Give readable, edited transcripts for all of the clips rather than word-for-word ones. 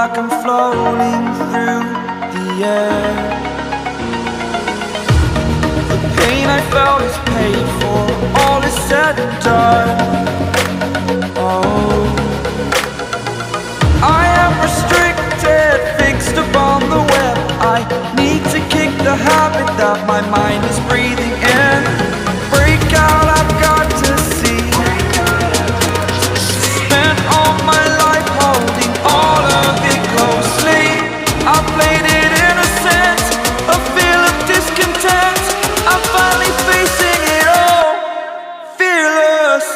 like I'm floating through the air. The pain I felt is paid for, all is said and done. Oh, I am restricted, fixed upon the web. I need to kick the habit that my mind is breathing in. Break out, I've got to see. Spent all my life holding all of it closely. I played it innocent, a feel of discontent. I'm finally facing it all, fearless.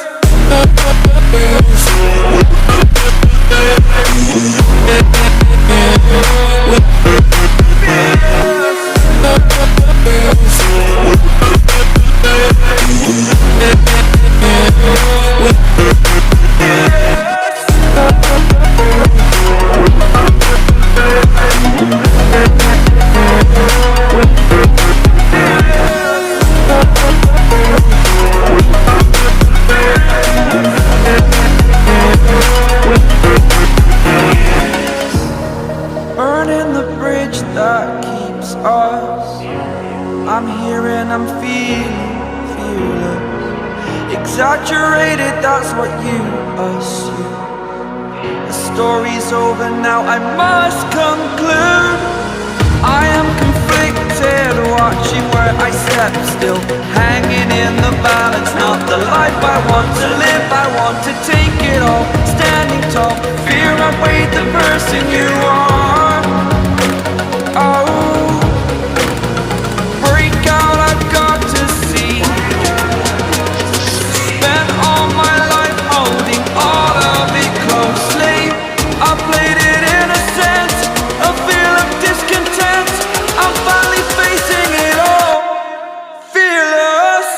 Burning the bridge that keeps us. I'm here and I'm feeling fearless. Exaggerated, that's what you assume. The story's over now, I must conclude. I am conflicted, watching where I step still, hanging in the balance. Not the life I want to live, I want to take it all. Standing tall, fear outweighed the person you are. Oh, break out, I've got to see. Spent all my life holding all of it closely. I played it innocent, a feel of discontent. I'm finally facing it all, fearless.